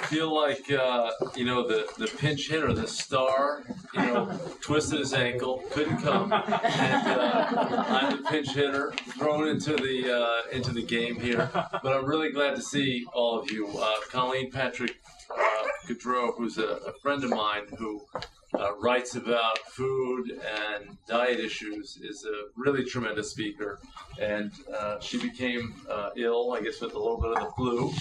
feel like, the pinch hitter, the star, twisted his ankle, couldn't come, and I'm the pinch hitter thrown into the game here. But I'm really glad to see all of you. Colleen Patrick Gaudreau, who's a friend of mine who writes about food and diet issues, is a really tremendous speaker. And she became ill, I guess, with a little bit of the flu,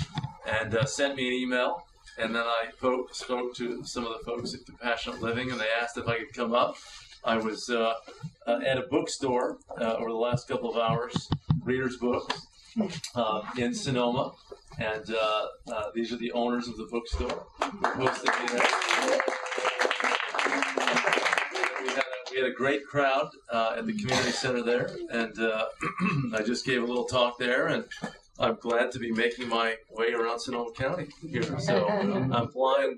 and sent me an email. And then I spoke to some of the folks at Compassionate Living, and they asked if I could come up. I was at a bookstore over the last couple of hours, Reader's Books, in Sonoma. And these are the owners of the bookstore who hosted me there. We had a great crowd at the community center there, and I just gave a little talk there, and I'm glad to be making my way around Sonoma County here. So I'm flying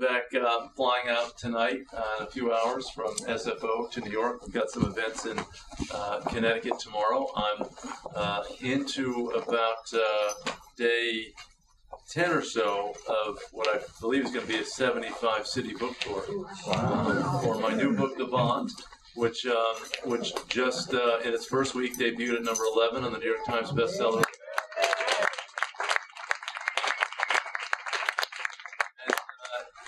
out tonight in a few hours from SFO to New York. We've got some events in Connecticut tomorrow. I'm into about day 10 or so of what I believe is going to be a 75-city book tour for my new book, The Bond, which just in its first week debuted at number 11 on the New York Times bestseller.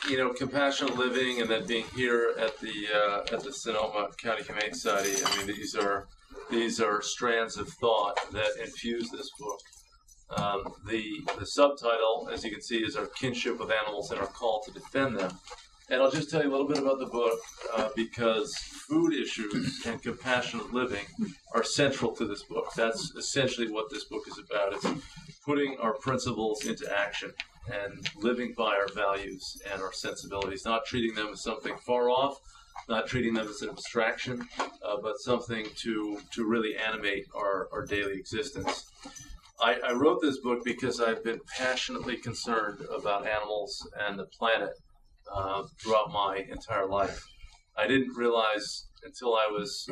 And, Compassionate Living, and then being here at the Sonoma County Humane Society. I mean, these are strands of thought that infuse this book. The subtitle, as you can see, is Our Kinship with Animals and Our Call to Defend Them. And I'll just tell you a little bit about the book because food issues and compassionate living are central to this book. That's essentially what this book is about. It's putting our principles into action and living by our values and our sensibilities, not treating them as something far off, not treating them as an abstraction, but something to really animate our daily existence. I wrote this book because I've been passionately concerned about animals and the planet throughout my entire life. I didn't realize until I was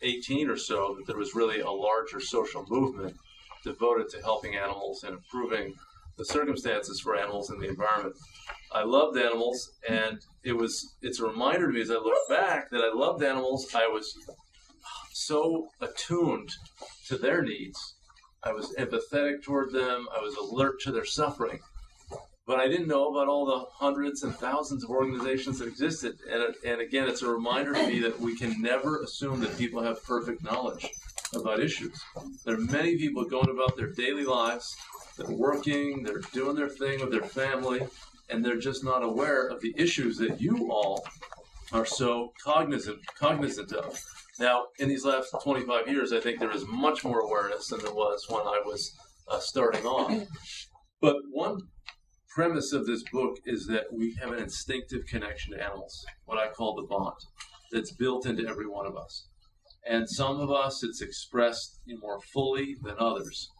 18 or so that there was really a larger social movement devoted to helping animals and improving the circumstances for animals in the environment. I loved animals, and it's a reminder to me as I look back that I loved animals. I was so attuned to their needs. I was empathetic toward them. I was alert to their suffering. But I didn't know about all the hundreds and thousands of organizations that existed. And again, it's a reminder to me that we can never assume that people have perfect knowledge about issues. There are many people going about their daily lives. They're working, they're doing their thing with their family, and they're just not aware of the issues that you all are so cognizant of. Now, in these last 25 years, I think there is much more awareness than there was when I was starting off. But one premise of this book is that we have an instinctive connection to animals, what I call the bond, that's built into every one of us. And some of us, it's expressed more fully than others.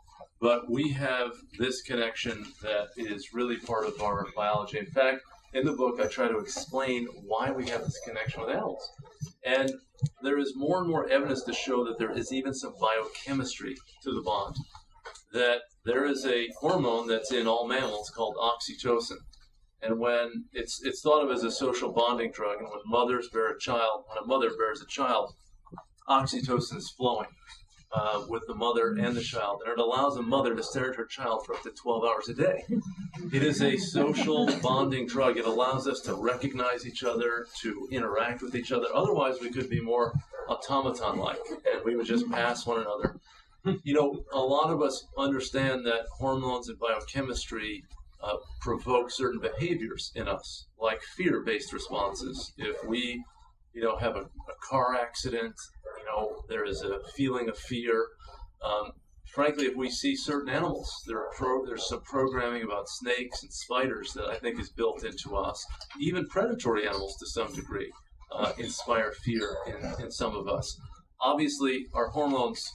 But we have this connection that is really part of our biology. In fact, in the book, I try to explain why we have this connection with animals. And there is more and more evidence to show that there is even some biochemistry to the bond. That there is a hormone that's in all mammals called oxytocin. And when it's thought of as a social bonding drug, and when a mother bears a child, oxytocin is flowing with the mother and the child. And it allows a mother to stare at her child for up to 12 hours a day. It is a social bonding drug. It allows us to recognize each other, to interact with each other. Otherwise, we could be more automaton-like, and we would just pass one another. A lot of us understand that hormones and biochemistry provoke certain behaviors in us, like fear-based responses. If we, have a car accident, there is a feeling of fear. Frankly, if we see certain animals, there's some programming about snakes and spiders that I think is built into us. Even predatory animals, to some degree, inspire fear in some of us. Obviously, our hormones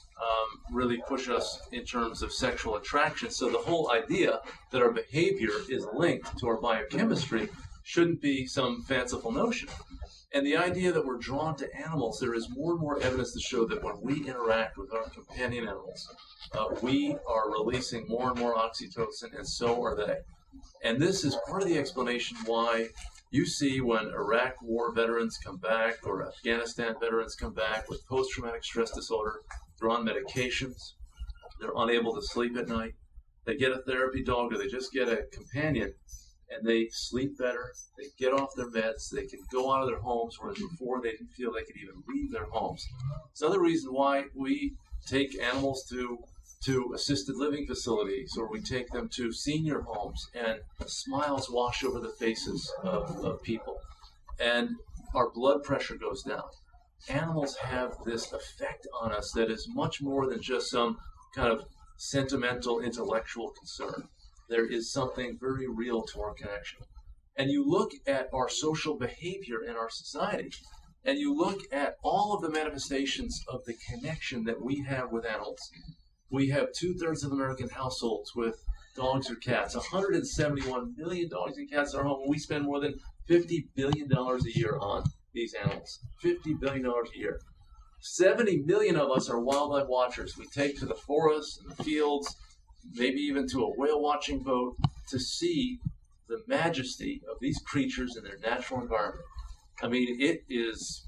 really push us in terms of sexual attraction. So the whole idea that our behavior is linked to our biochemistry shouldn't be some fanciful notion. And the idea that we're drawn to animals, there is more and more evidence to show that when we interact with our companion animals, we are releasing more and more oxytocin, and so are they. And this is part of the explanation why you see when Iraq war veterans come back or Afghanistan veterans come back with post-traumatic stress disorder, they're on medications, they're unable to sleep at night, they get a therapy dog or they just get a companion, and they sleep better, they get off their meds, they can go out of their homes, whereas before they didn't feel they could even leave their homes. It's another reason why we take animals to assisted living facilities, or we take them to senior homes, and smiles wash over the faces of people, and our blood pressure goes down. Animals have this effect on us that is much more than just some kind of sentimental, intellectual concern. There is something very real to our connection. And you look at our social behavior in our society, and you look at all of the manifestations of the connection that we have with animals. We have 2/3 of American households with dogs or cats, 171 million dogs and cats in our home, and we spend more than $50 billion a year on these animals. $50 billion a year. 70 million of us are wildlife watchers. We take to the forests and the fields, maybe even to a whale watching boat, to see the majesty of these creatures in their natural environment. I mean, it is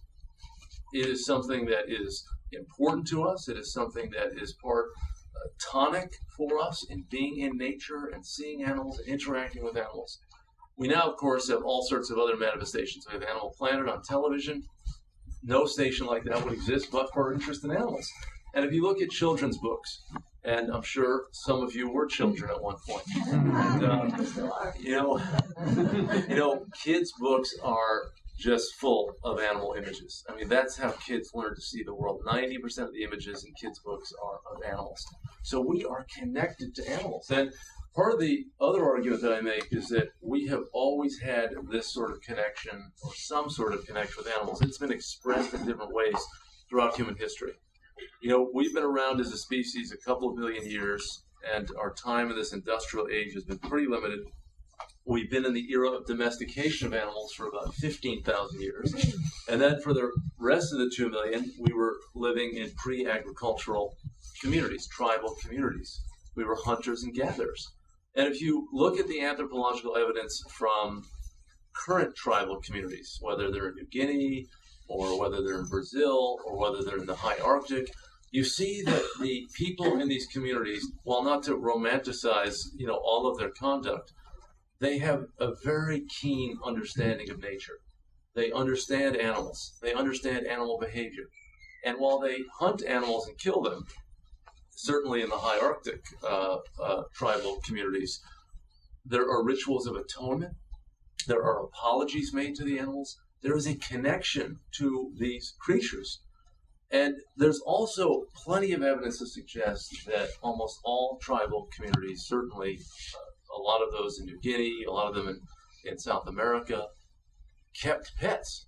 something that is important to us. It is something that is part tonic for us in being in nature and seeing animals and interacting with animals. We now, of course, have all sorts of other manifestations. We have Animal Planet on television. No station like that would exist but for our interest in animals. And if you look at children's books, and I'm sure some of you were children at one point, and, kids' books are just full of animal images. I mean, that's how kids learn to see the world. 90% of the images in kids' books are of animals. So we are connected to animals. And part of the other argument that I make is that we have always had this sort of connection, or some sort of connection with animals. It's been expressed in different ways throughout human history. We've been around as a species a couple of million years, and our time in this industrial age has been pretty limited. We've been in the era of domestication of animals for about 15,000 years. And then for the rest of the 2 million, we were living in pre-agricultural communities, tribal communities. We were hunters and gatherers. And if you look at the anthropological evidence from current tribal communities, whether they're in New Guinea, or whether they're in Brazil, or whether they're in the high Arctic, you see that the people in these communities, while not to romanticize, all of their conduct, they have a very keen understanding of nature. They understand animals. They understand animal behavior. And while they hunt animals and kill them, certainly in the high Arctic tribal communities, there are rituals of atonement. There are apologies made to the animals. There is a connection to these creatures. And there's also plenty of evidence to suggest that almost all tribal communities, certainly a lot of those in New Guinea, a lot of them in South America, kept pets.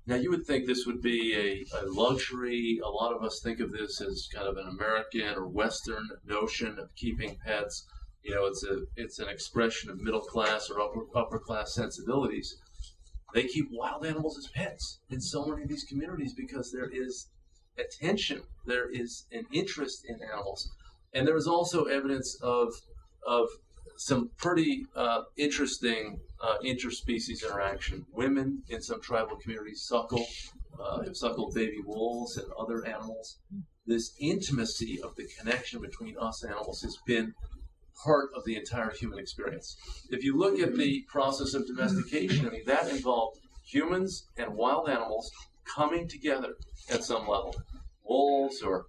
Now, you would think this would be a luxury. A lot of us think of this as kind of an American or Western notion of keeping pets. It's an expression of middle class or upper class sensibilities. They keep wild animals as pets in so many of these communities because there is attention, there is an interest in animals. And there is also evidence of some pretty interesting interspecies interaction. Women in some tribal communities have suckled baby wolves and other animals. This intimacy of the connection between us and animals has been part of the entire human experience. If you look at the process of domestication, that involved humans and wild animals coming together at some level. Wolves or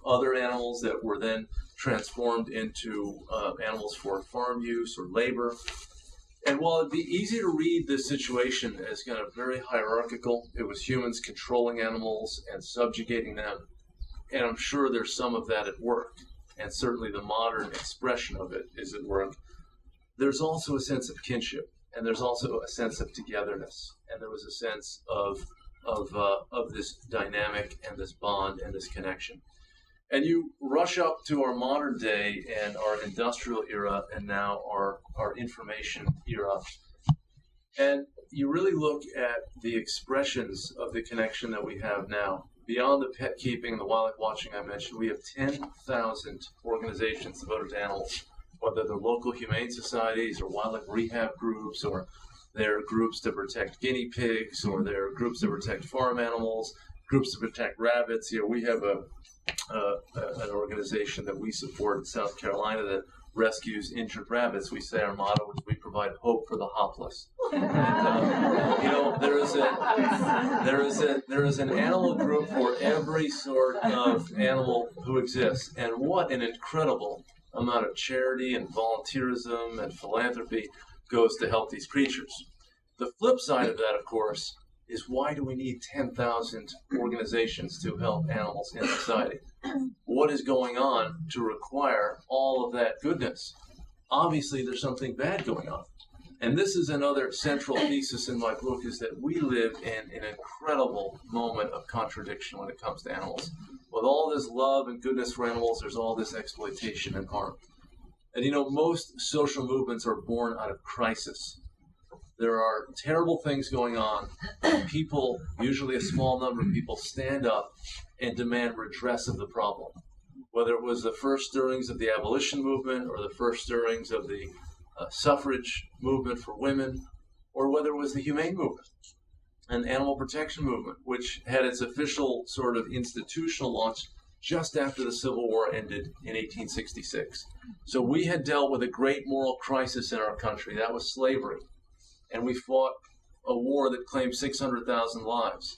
other animals that were then transformed into animals for farm use or labor. And while it'd be easy to read this situation as kind of very hierarchical, it was humans controlling animals and subjugating them. And I'm sure there's some of that at work. And certainly the modern expression of it is at work. There's also a sense of kinship, and there's also a sense of togetherness, and there was a sense of this dynamic and this bond and this connection. And you rush up to our modern day and our industrial era and now our information era, and you really look at the expressions of the connection that we have now. Beyond the pet keeping, the wildlife watching I mentioned, we have 10,000 organizations devoted to animals. whether they're local humane societies or wildlife rehab groups, or they're groups to protect guinea pigs, or they're groups to protect farm animals, groups to protect rabbits. We have an organization that we support in South Carolina that rescues injured rabbits. We say our motto is we provide hope for the hopless. And, there is an animal group for every sort of animal who exists. And what an incredible amount of charity and volunteerism and philanthropy goes to help these creatures. The flip side of that, of course, is why do we need 10,000 organizations to help animals in society? What is going on to require all of that goodness? Obviously, there's something bad going on. And this is another central thesis in my book, is that we live in an incredible moment of contradiction when it comes to animals. With all this love and goodness for animals, there's all this exploitation and harm. And most social movements are born out of crisis. There are terrible things going on. People, usually a small number of people, stand up and demand redress of the problem. Whether it was the first stirrings of the abolition movement, or the first stirrings of the suffrage movement for women, or whether it was the humane movement and animal protection movement, which had its official sort of institutional launch just after the Civil War ended in 1866. So we had dealt with a great moral crisis in our country. That was slavery. And we fought a war that claimed 600,000 lives.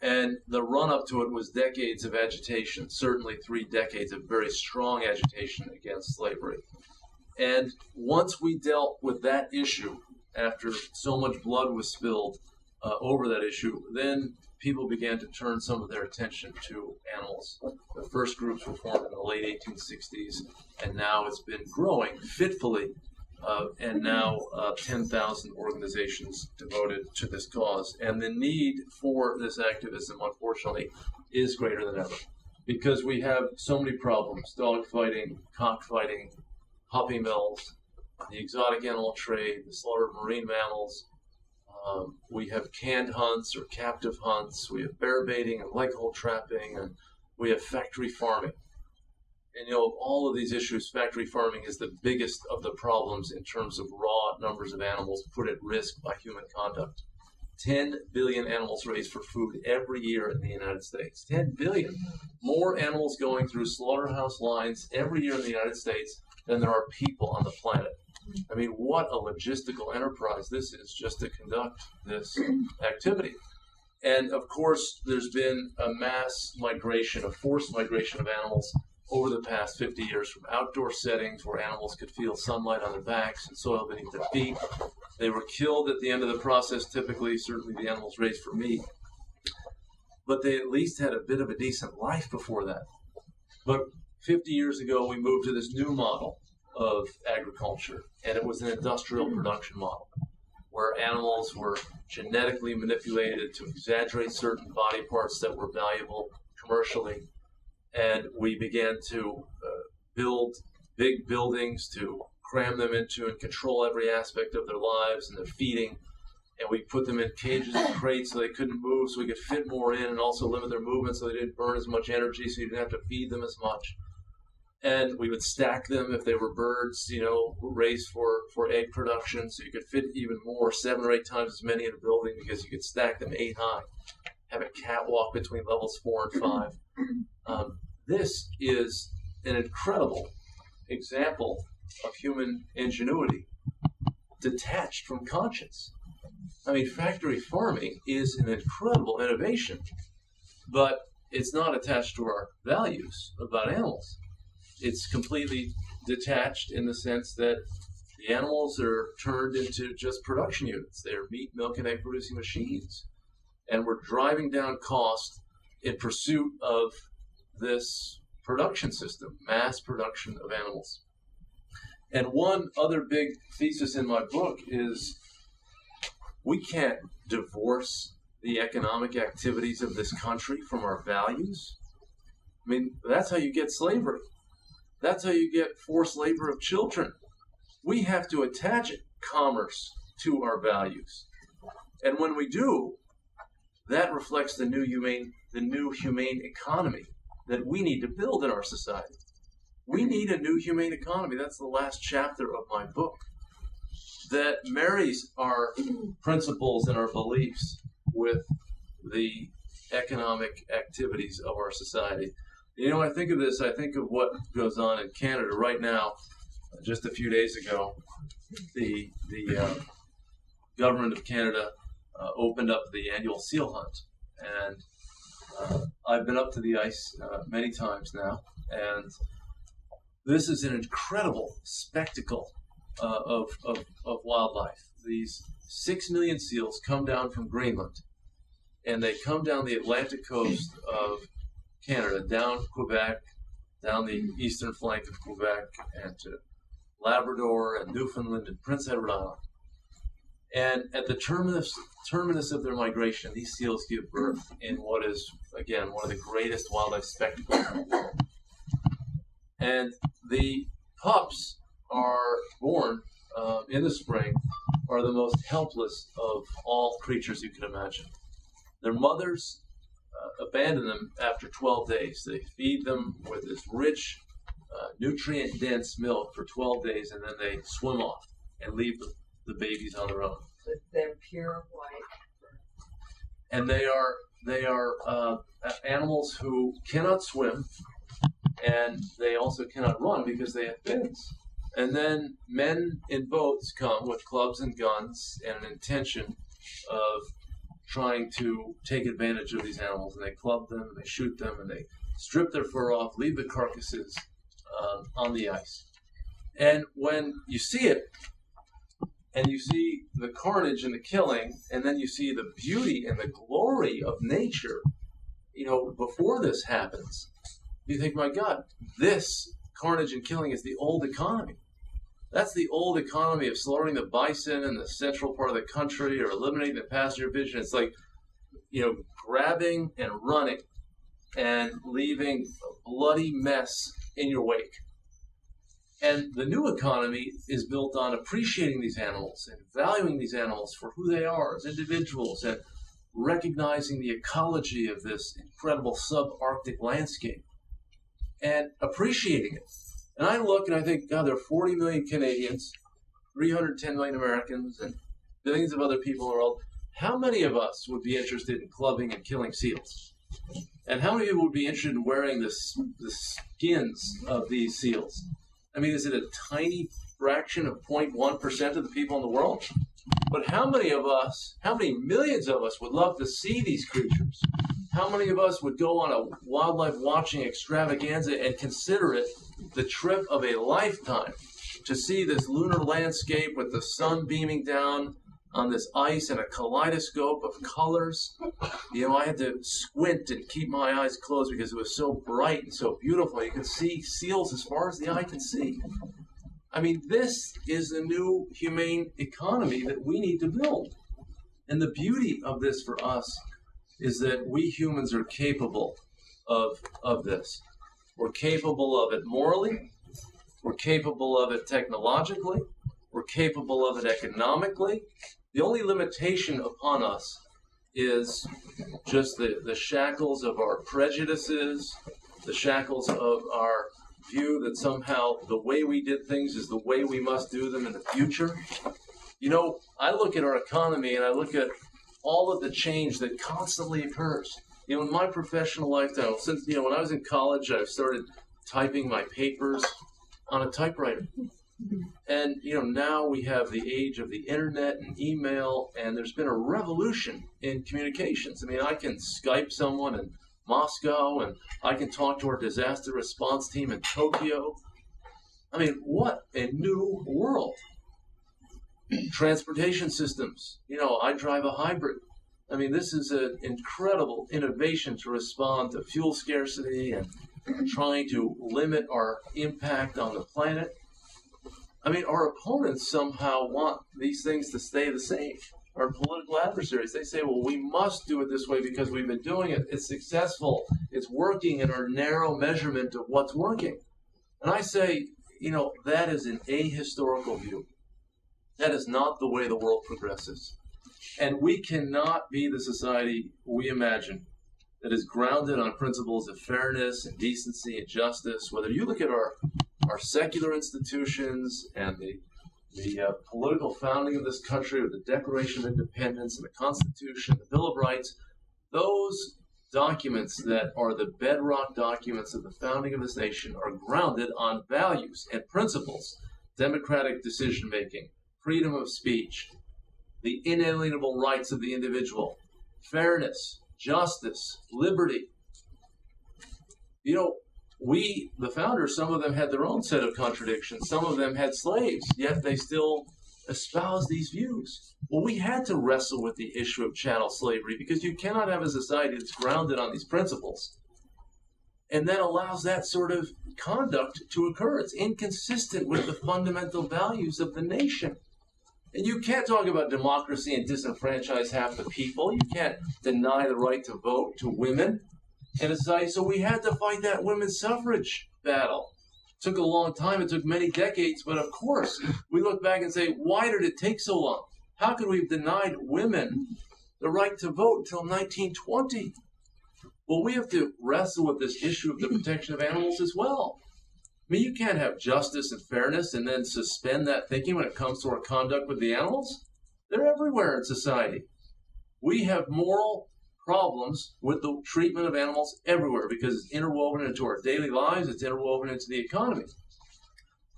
And the run-up to it was decades of agitation, certainly 3 decades of very strong agitation against slavery. And once we dealt with that issue, after so much blood was spilled over that issue, then people began to turn some of their attention to animals. The first groups were formed in the late 1860s, and now it's been growing fitfully. And now 10,000 organizations devoted to this cause. And the need for this activism, unfortunately, is greater than ever. Because we have so many problems: dog fighting, cockfighting, puppy mills, the exotic animal trade, the slaughter of marine mammals. We have canned hunts or captive hunts. We have bear baiting and leg hold trapping. And we have factory farming. And of all of these issues, factory farming is the biggest of the problems in terms of raw numbers of animals put at risk by human conduct. 10 billion animals raised for food every year in the United States. 10 billion. More animals going through slaughterhouse lines every year in the United States than there are people on the planet. I mean, what a logistical enterprise this is just to conduct this activity. And of course, there's been a mass migration, a forced migration of animals over the past 50 years from outdoor settings where animals could feel sunlight on their backs and soil beneath their feet. They were killed at the end of the process, typically, certainly the animals raised for meat. But they at least had a bit of a decent life before that. But 50 years ago, we moved to this new model of agriculture, and it was an industrial production model where animals were genetically manipulated to exaggerate certain body parts that were valuable commercially. And we began to build big buildings to cram them into and control every aspect of their lives and their feeding. And we put them in cages and crates so they couldn't move, so we could fit more in and also limit their movement so they didn't burn as much energy, so you didn't have to feed them as much. And we would stack them if they were birds, raised for egg production, so you could fit even more, 7 or 8 times as many in a building because you could stack them 8 high. Have a catwalk between levels 4 and 5. This is an incredible example of human ingenuity detached from conscience. I mean, factory farming is an incredible innovation, but it's not attached to our values about animals. It's completely detached in the sense that the animals are turned into just production units. They're meat, milk, and egg producing machines. And we're driving down cost in pursuit of this production system, mass production of animals. And one other big thesis in my book is we can't divorce the economic activities of this country from our values. I mean, that's how you get slavery. That's how you get forced labor of children. We have to attach commerce to our values. And when we do, that reflects the new humane economy that we need to build in our society. We need a new humane economy. That's the last chapter of my book, that marries our principles and our beliefs with the economic activities of our society. You know, when I think of this, I think of what goes on in Canada right now. Just a few days ago, the government of Canada opened up the annual seal hunt, and I've been up to the ice many times now, and this is an incredible spectacle of wildlife. These 6 million seals come down from Greenland, and they come down the Atlantic coast of Canada, down Quebec, down the eastern flank of Quebec, and to Labrador and Newfoundland and Prince Edward Island. And at the terminus of their migration, these seals give birth in what is, again, one of the greatest wildlife spectacles in the world. And the pups are born in the spring, are the most helpless of all creatures you can imagine. Their mothers abandon them after 12 days. They feed them with this rich, nutrient-dense milk for 12 days, and then they swim off and leave the babies on their own. But they're pure white. And they are animals who cannot swim, and they also cannot run because they have fins. And then men in boats come with clubs and guns and an intention of trying to take advantage of these animals, and they club them, and they shoot them, and they strip their fur off, leave the carcasses on the ice. And when you see it, and you see the carnage and the killing, and then you see the beauty and the glory of nature, you know, before this happens, you think, my God, this carnage and killing is the old economy. That's the old economy of slaughtering the bison in the central part of the country or eliminating the pasture pigeon. It's like, you know, grabbing and running and leaving a bloody mess in your wake. And the new economy is built on appreciating these animals and valuing these animals for who they are as individuals and recognizing the ecology of this incredible subarctic landscape and appreciating it. And I look and I think, God, there are 40 million Canadians, 310 million Americans, and billions of other people in the world. How many of us would be interested in clubbing and killing seals? And how many people would be interested in wearing the skins of these seals? I mean, is it a tiny fraction of 0.1% of the people in the world? But how many of us, how many millions of us would love to see these creatures? How many of us would go on a wildlife watching extravaganza and consider it the trip of a lifetime to see this lunar landscape with the sun beaming down on this ice and a kaleidoscope of colors? You know, I had to squint and keep my eyes closed because it was so bright and so beautiful. You could see seals as far as the eye can see. I mean, this is the new humane economy that we need to build. And the beauty of this for us is that we humans are capable of this. We're capable of it morally. We're capable of it technologically. We're capable of it economically. The only limitation upon us is just the shackles of our prejudices, the shackles of our view that somehow the way we did things is the way we must do them in the future. You know, I look at our economy and I look at all of the change that constantly occurs. You know, in my professional lifetime, since, you know, when I was in college, I started typing my papers on a typewriter. And, you know, now we have the age of the internet and email, and there's been a revolution in communications. I mean, I can Skype someone in Moscow, and I can talk to our disaster response team in Tokyo. I mean, what a new world. Transportation systems. You know, I drive a hybrid. I mean, this is an incredible innovation to respond to fuel scarcity and trying to limit our impact on the planet. I mean, our opponents somehow want these things to stay the same. Our political adversaries, they say, well, we must do it this way because we've been doing it. It's successful. It's working in our narrow measurement of what's working. And I say, you know, that is an ahistorical view. That is not the way the world progresses. And we cannot be the society we imagine that is grounded on principles of fairness and decency and justice. Whether you look at our our secular institutions and the political founding of this country, with the Declaration of Independence and the Constitution, the Bill of Rights, those documents that are the bedrock documents of the founding of this nation are grounded on values and principles: democratic decision-making, freedom of speech, the inalienable rights of the individual, fairness, justice, liberty. You know, the founders, some of them had their own set of contradictions. Some of them had slaves, yet they still espoused these views. Well, we had to wrestle with the issue of chattel slavery, because you cannot have a society that's grounded on these principles and then allows that sort of conduct to occur. It's inconsistent with the fundamental values of the nation. And you can't talk about democracy and disenfranchise half the people. You can't deny the right to vote to women in a society. So we had to fight that women's suffrage battle. It took a long time. It took many decades. But of course, we look back and say, why did it take so long? How could we have denied women the right to vote until 1920? Well, we have to wrestle with this issue of the protection of animals as well. I mean, you can't have justice and fairness and then suspend that thinking when it comes to our conduct with the animals. They're everywhere in society. We have moral problems with the treatment of animals everywhere because it's interwoven into our daily lives, it's interwoven into the economy.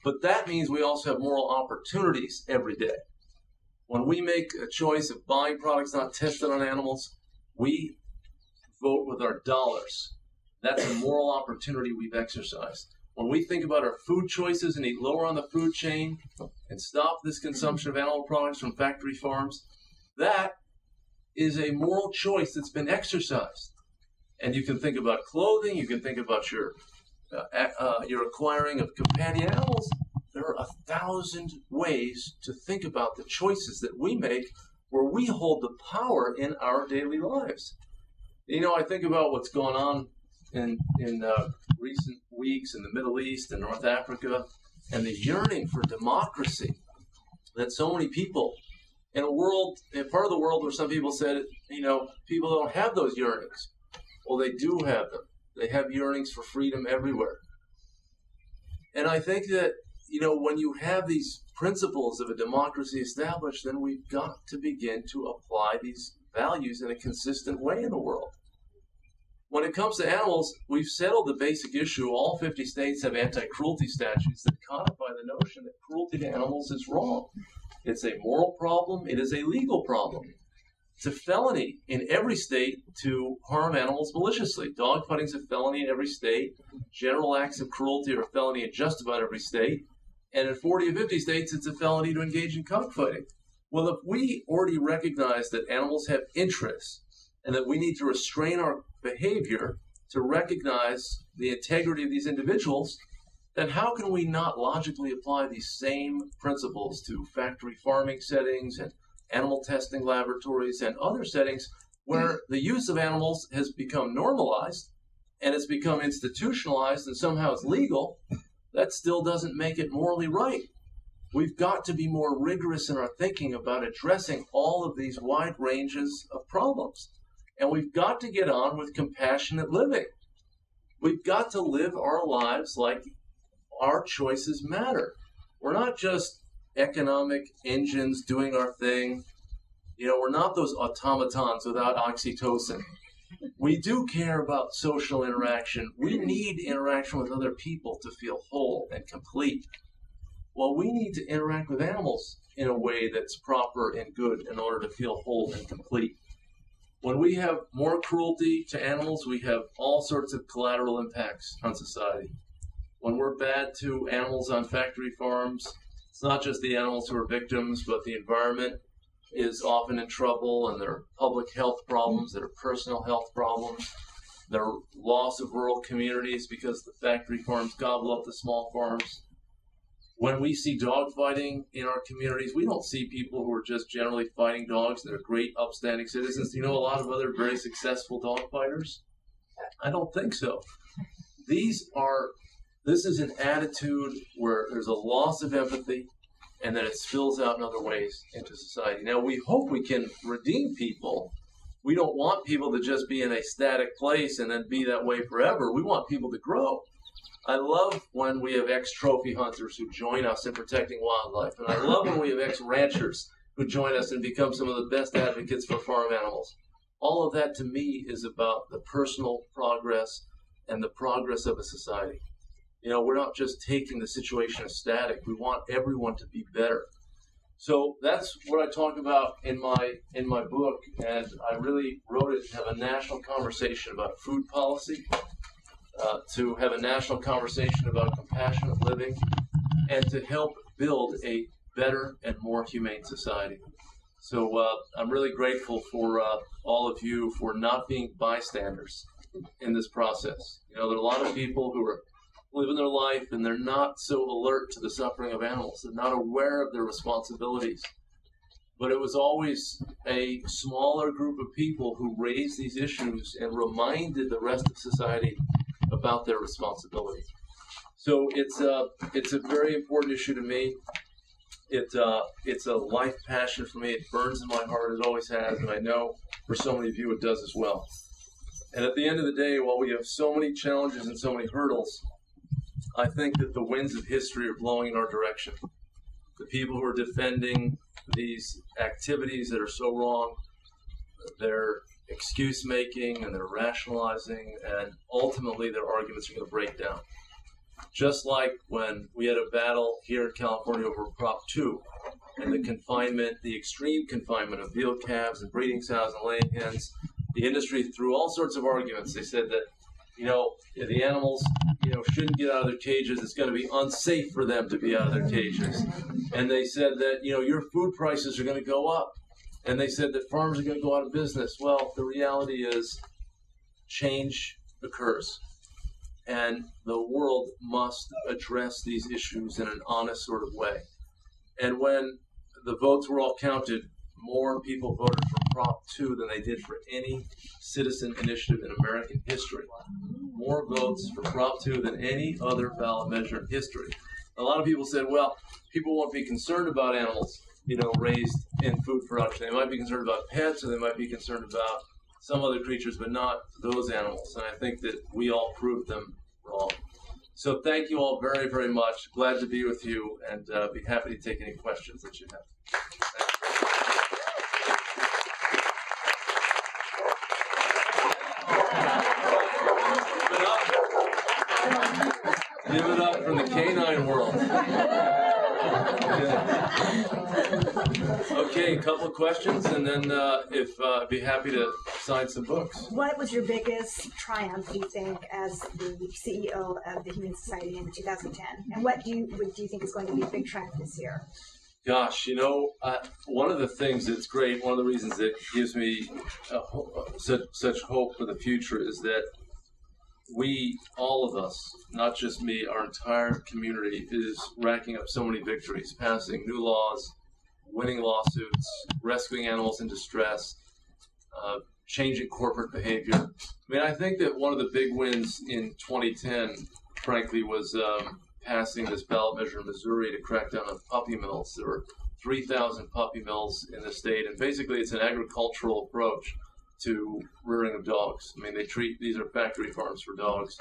But that means we also have moral opportunities every day. When we make a choice of buying products not tested on animals, we vote with our dollars. That's a moral opportunity we've exercised. When we think about our food choices and eat lower on the food chain and stop this consumption of animal products from factory farms, that is a moral choice that's been exercised. And you can think about clothing, you can think about your acquiring of companion animals. There are 1,000 ways to think about the choices that we make where we hold the power in our daily lives. You know, I think about what's going on in recent weeks in the Middle East and North Africa, and the yearning for democracy that so many people in a part of the world where some people said, you know, people don't have those yearnings. Well, they do have them. They have yearnings for freedom everywhere. And I think that, you know, when you have these principles of a democracy established, then we've got to begin to apply these values in a consistent way in the world. When it comes to animals, we've settled the basic issue. All 50 states have anti-cruelty statutes that codify the notion that cruelty to animals is wrong. It's a moral problem. It is a legal problem. It's a felony in every state to harm animals maliciously. Dogfighting is a felony in every state. General acts of cruelty are a felony in just about every state. And in 40 or 50 states, it's a felony to engage in cockfighting. Well, if we already recognize that animals have interests and that we need to restrain our behavior to recognize the integrity of these individuals, then how can we not logically apply these same principles to factory farming settings and animal testing laboratories and other settings where the use of animals has become normalized and it's become institutionalized and somehow it's legal? That still doesn't make it morally right. We've got to be more rigorous in our thinking about addressing all of these wide ranges of problems. And we've got to get on with compassionate living. We've got to live our lives like our choices matter. We're not just economic engines doing our thing. You know, we're not those automatons without oxytocin. We do care about social interaction. We need interaction with other people to feel whole and complete. Well, we need to interact with animals in a way that's proper and good in order to feel whole and complete. When we have more cruelty to animals, we have all sorts of collateral impacts on society. When we're bad to animals on factory farms, it's not just the animals who are victims, but the environment is often in trouble, and there are public health problems, there are personal health problems, there are loss of rural communities because the factory farms gobble up the small farms. When we see dog fighting in our communities, we don't see people who are just generally fighting dogs. They're great, upstanding citizens. Do you know a lot of other very successful dog fighters? I don't think so. This is an attitude where there's a loss of empathy, and then it spills out in other ways into society. Now, we hope we can redeem people. We don't want people to just be in a static place and then be that way forever. We want people to grow. I love when we have ex-trophy hunters who join us in protecting wildlife. And I love when we have ex-ranchers who join us and become some of the best advocates for farm animals. All of that, to me, is about the personal progress and the progress of a society. You know, we're not just taking the situation as static. We want everyone to be better. So that's what I talk about in my book, and I really wrote it to have a national conversation about food policy, to have a national conversation about compassionate living, and to help build a better and more humane society. So I'm really grateful for all of you for not being bystanders in this process. You know, there are a lot of people who are living their life and they're not so alert to the suffering of animals. They're not aware of their responsibilities. But it was always a smaller group of people who raised these issues and reminded the rest of society about their responsibility. So it's a very important issue to me. It's a life passion for me. It burns in my heart. It always has, and I know for so many of you it does as well. And at the end of the day, while we have so many challenges and so many hurdles, I think that the winds of history are blowing in our direction. The people who are defending these activities that are so wrong, they're excuse-making and they're rationalizing, and ultimately their arguments are going to break down. Just like when we had a battle here in California over Prop 2 and the confinement, the extreme confinement of veal calves and breeding sows and laying hens, the industry threw all sorts of arguments. They said that, you know, the animals, you know, shouldn't get out of their cages. It's going to be unsafe for them to be out of their cages. And they said that, you know, your food prices are going to go up. And they said that farmers are going to go out of business. Well, the reality is change occurs. And the world must address these issues in an honest sort of way. And when the votes were all counted, more people voted for Prop 2 than they did for any citizen initiative in American history. More votes for Prop 2 than any other ballot measure in history. A lot of people said, well, people won't be concerned about animals, you know, raised in food production. They might be concerned about pets, or they might be concerned about some other creatures, but not those animals. And I think that we all proved them wrong. So thank you all very, very much. Glad to be with you, and be happy to take any questions that you have. Give it up from the canine world. Okay, a couple of questions, and then I'd be happy to sign some books. What was your biggest triumph, do you think, as the CEO of the Humane Society in 2010? And what do you think is going to be a big triumph this year? Gosh, you know, one of the things that's great, one of the reasons that gives me such hope for the future is that we, all of us, not just me, our entire community is racking up so many victories, passing new laws, winning lawsuits, rescuing animals in distress, changing corporate behavior. I mean, I think that one of the big wins in 2010, frankly, was passing this ballot measure in Missouri to crack down on puppy mills. There were 3,000 puppy mills in the state, and basically it's an agricultural approach to rearing of dogs. I mean, these are factory farms for dogs.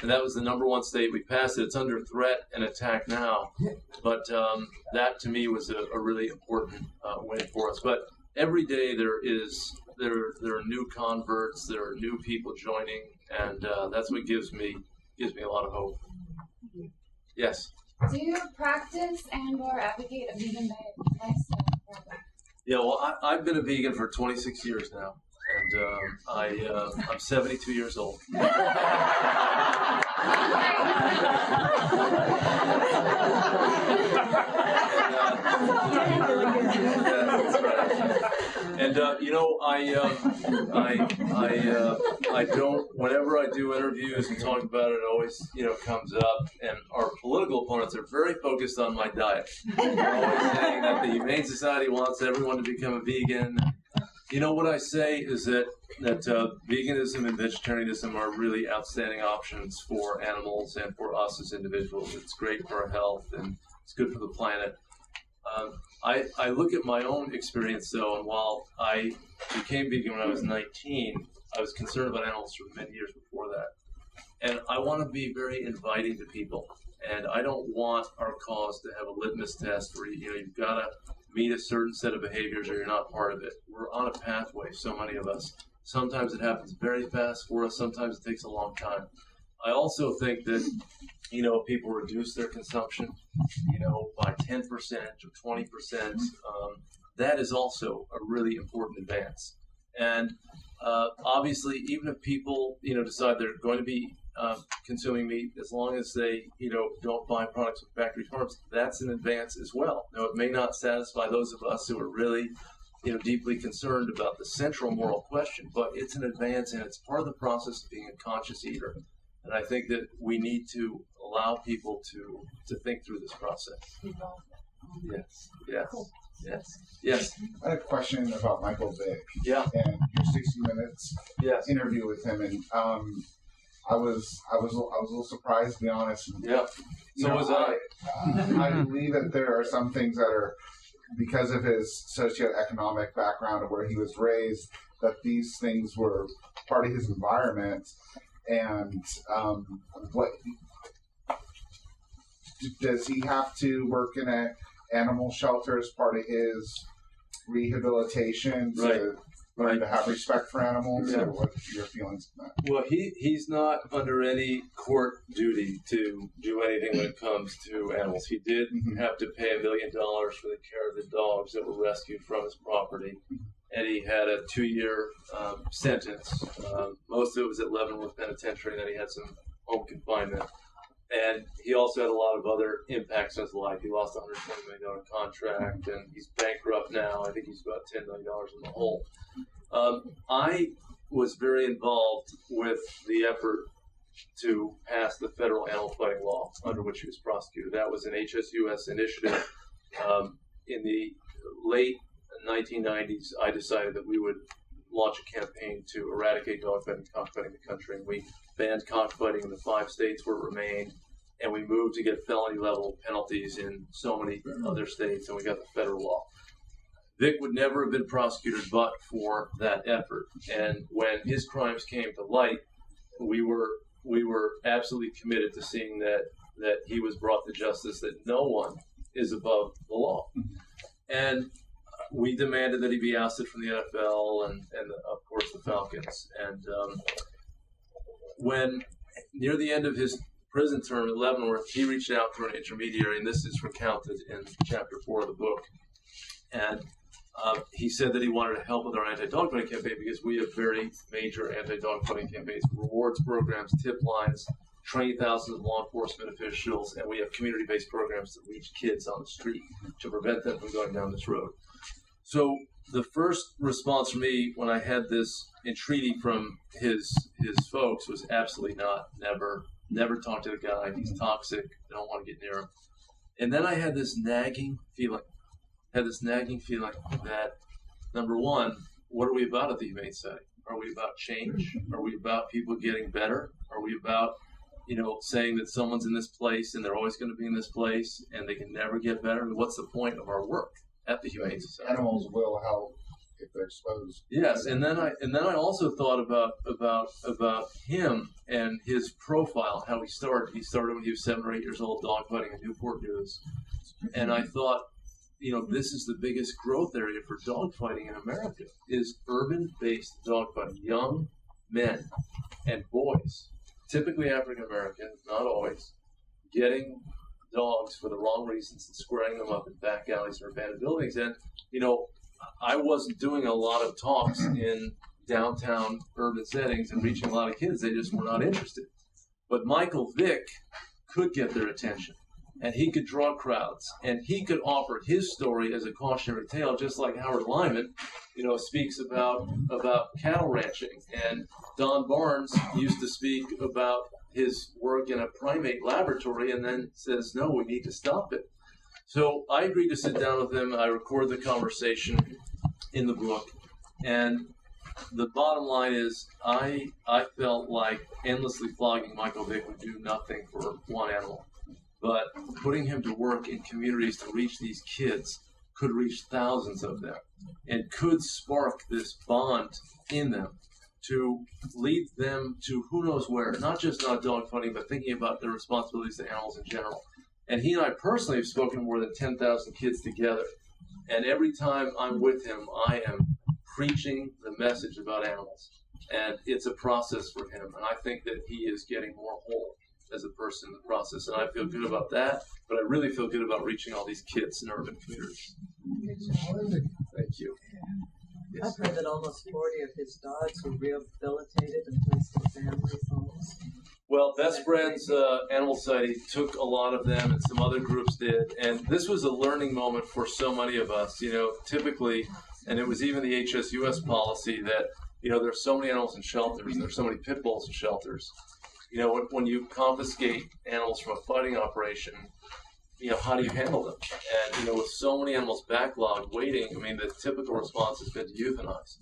And that was the number1 state. We passed it. It's under threat and attack now. But that, to me, was a really important win for us. But every day there are new converts, there are new people joining, and that's what gives me a lot of hope. Yes? Do you practice and/or advocate a vegan lifestyle? Yeah, well, I've been a vegan for 26 years now. And I'm 72 years old. And you know, I don't. Whenever I do interviews and talk about it, it always, you know, comes up. And our political opponents are very focused on my diet. They're always saying that the Humane Society wants everyone to become a vegan. You know, what I say is that veganism and vegetarianism are really outstanding options for animals and for us as individuals. It's great for our health and it's good for the planet. I look at my own experience, though, and while I became vegan when I was 19, I was concerned about animals for many years before that. And I want to be very inviting to people. And I don't want our cause to have a litmus test where you've got to meet a certain set of behaviors or you're not part of it. We're on a pathway, so many of us. Sometimes it happens very fast for us. Sometimes it takes a long time. I also think that, people reduce their consumption, by 10% or 20%. That is also a really important advance. And obviously, even if people, decide they're going to be consuming meat, as long as they, don't buy products with factory farms, that's an advance as well. Now, it may not satisfy those of us who are really, deeply concerned about the central moral question, but it's an advance and it's part of the process of being a conscious eater. And I think that we need to allow people to think through this process. Yes, yes, yes, yes. I had a question about Michael Vick. Yeah. And your 60 Minutes interview with him, and I was a little surprised, to be honest. Yeah. So was I. I believe that there are some things that are, because of his socioeconomic background and where he was raised, that these things were part of his environment. And what does he have to work in an animal shelter as part of his rehabilitation to learn to have respect for animals? Yeah. Or what are your feelings on that? Well, he's not under any court duty to do anything when it comes to animals. He did have to pay $1 million for the care of the dogs that were rescued from his property. And he had a 2-year sentence. Most of it was at Leavenworth Penitentiary, and then he had some home confinement. And he also had a lot of other impacts on his life. He lost a $120 million contract, and he's bankrupt now. I think he's about $10 million in the hole. I was very involved with the effort to pass the federal animal fighting law under which he was prosecuted. That was an HSUS initiative. In the late 1990s, I decided that we would launch a campaign to eradicate dogfighting and cockfighting in the country. And we banned cockfighting in the 5 states where it remained, and we moved to get felony level penalties in so many other states, and we got the federal law. Vic would never have been prosecuted but for that effort. And when his crimes came to light, we were absolutely committed to seeing that he was brought to justice, that no one is above the law. And we demanded that he be ousted from the NFL and of course the Falcons. And when near the end of his prison term at Leavenworth, he reached out through an intermediary, and this is recounted in chapter 4 of the book. And he said that he wanted to help with our anti-dogfighting campaign because we have very major anti-dogfighting campaigns, rewards programs, tip lines, train thousands of law enforcement officials, and we have community-based programs that reach kids on the street to prevent them from going down this road. So the first response from me when I had this entreaty from his folks was absolutely not, never talk to the guy. He's toxic. I don't want to get near him. And then I had this nagging feeling. That, number one, what are we about at the Humane Society? Are we about change? Are we about people getting better? Are we about, saying that someone's in this place and they're always going to be in this place and they can never get better? I mean, what's the point of our work at the Humane Society? Animals will help if they're exposed. Yes, and then I also thought about him and his profile, how he started. He started when he was 7 or 8 years old, dogfighting in Newport News, and I thought, this is the biggest growth area for dogfighting in America, is urban-based dogfighting. Young men and boys, typically African American, not always, getting dogs for the wrong reasons and squaring them up in back alleys or abandoned buildings. And, I wasn't doing a lot of talks in downtown urban settings and reaching a lot of kids. They just were not interested. But Michael Vick could get their attention, and he could draw crowds, and he could offer his story as a cautionary tale, just like Howard Lyman, speaks about cattle ranching. And Don Barnes used to speak about his work in a primate laboratory and then says, no, we need to stop it. So I agreed to sit down with him. I recorded the conversation in the book. And the bottom line is I felt like endlessly flogging Michael Vick would do nothing for one animal. But putting him to work in communities to reach these kids could reach thousands of them and could spark this bond in them to lead them to who knows where, not just not dog fighting, but thinking about their responsibilities to animals in general. And he and I personally have spoken to more than 10,000 kids together. And every time I'm with him, I am preaching the message about animals. And it's a process for him. And I think that he is getting more whole as a person in the process. And I feel good about that. But I really feel good about reaching all these kids in urban communities. Thank you. Yes. I've heard that almost 40 of his dogs were rehabilitated and placed in family homes. Well, Best Friends Animal Society took a lot of them, and some other groups did. And this was a learning moment for so many of us. You know, typically, and it was even the HSUS policy that, you know, there's so many animals in shelters, and there's so many pit bulls in shelters. You know, when you confiscate animals from a fighting operation, you know, how do you handle them? And, you know, with so many animals backlogged, waiting, I mean, the typical response has been to euthanize.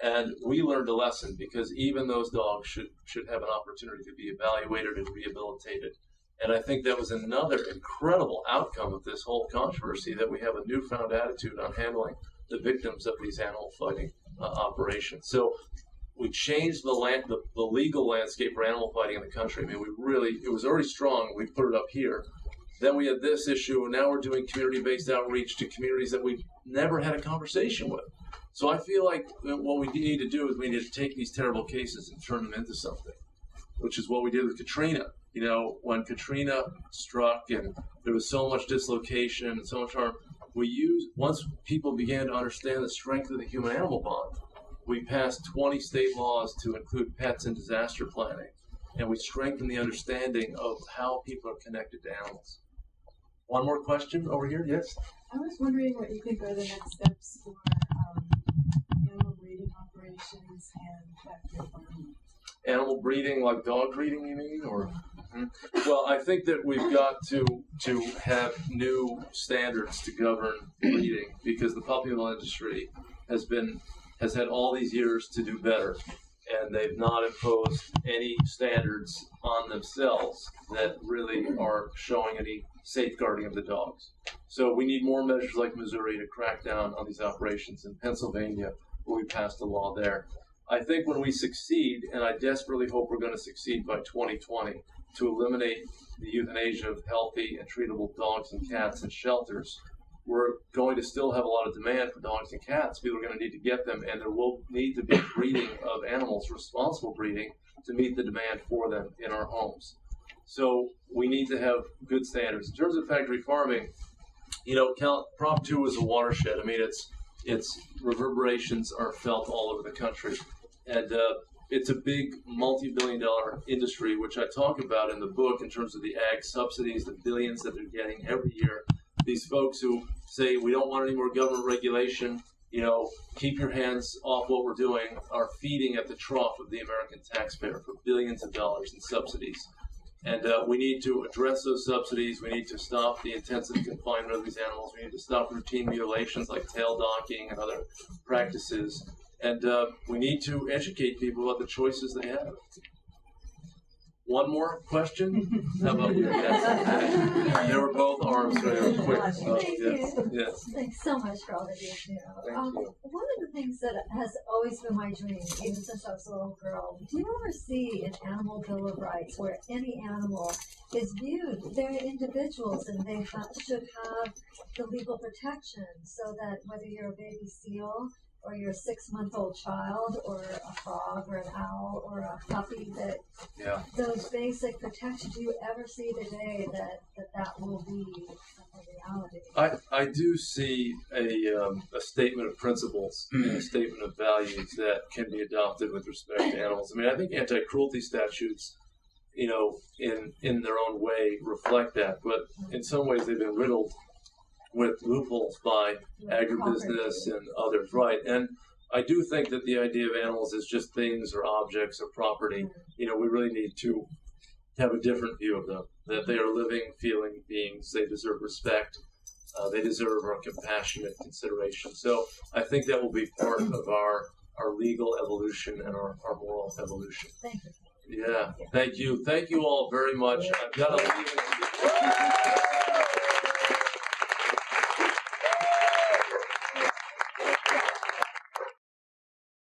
And we learned a lesson, because even those dogs should have an opportunity to be evaluated and rehabilitated. And I think that was another incredible outcome of this whole controversy, that we have a newfound attitude on handling the victims of these animal fighting operations. So we changed the legal landscape for animal fighting in the country. I mean, it was already strong. We put it up here. Then we had this issue, and now we're doing community-based outreach to communities that we've never had a conversation with. So I feel like what we need to do is we need to take these terrible cases and turn them into something, which is what we did with Katrina. You know, when Katrina struck and there was so much dislocation and so much harm, once people began to understand the strength of the human-animal bond, we passed 20 state laws to include pets in disaster planning, and we strengthened the understanding of how people are connected to animals. One more question over here, yes? I was wondering what you think are the next steps for animal breeding operations and factory farming. Animal breeding, like dog breeding, you mean? Or well, I think that we've got to have new standards to govern breeding, because the puppy mill industry has had all these years to do better, and they've not imposed any standards on themselves that really are showing any safeguarding of the dogs. So we need more measures like Missouri to crack down on these operations. In Pennsylvania, where we passed a law there. I think when we succeed, and I desperately hope we're going to succeed by 2020, to eliminate the euthanasia of healthy and treatable dogs and cats in shelters, we're going to still have a lot of demand for dogs and cats. People are going to need to get them, and there will need to be breeding of animals, responsible breeding, to meet the demand for them in our homes. So we need to have good standards. In terms of factory farming, you know, Prop 2 is a watershed. I mean, its reverberations are felt all over the country. And it's a big multi-billion-dollar industry, which I talk about in the book in terms of the ag subsidies, the billions that they're getting every year. These folks who say, we don't want any more government regulation, you know, keep your hands off what we're doing, are feeding at the trough of the American taxpayer for billions of dollars in subsidies. And we need to address those subsidies. We need to stop the intensive confinement of these animals. We need to stop routine mutilations like tail docking and other practices. And we need to educate people about the choices they have. One more question? How about you? Yes. They were both arms very quick. Thank you. Yes. Thanks so much for all that you do. Thank you. One of the things that has always been my dream, even since I was a little girl, do you ever see an animal bill of rights where any animal is viewed, they're individuals and they should have the legal protection, so that whether you're a baby seal or your 6-month-old child, or a frog, or an owl, or a puppy, that those basic protections, do you ever see the day that will be a reality? I do see a statement of principles and a statement of values that can be adopted with respect to animals. I mean, I think anti-cruelty statutes, you know, in their own way reflect that, but in some ways they've been riddled with loopholes by agribusiness and others, right? And I do think that the idea of animals as just things or objects or property, you know, we really need to have a different view of them, that they are living, feeling beings. They deserve respect. They deserve our compassionate consideration. So I think that will be part of our legal evolution and our moral evolution. Thank you. Yeah, thank you. Thank you all very much. I've got to leave.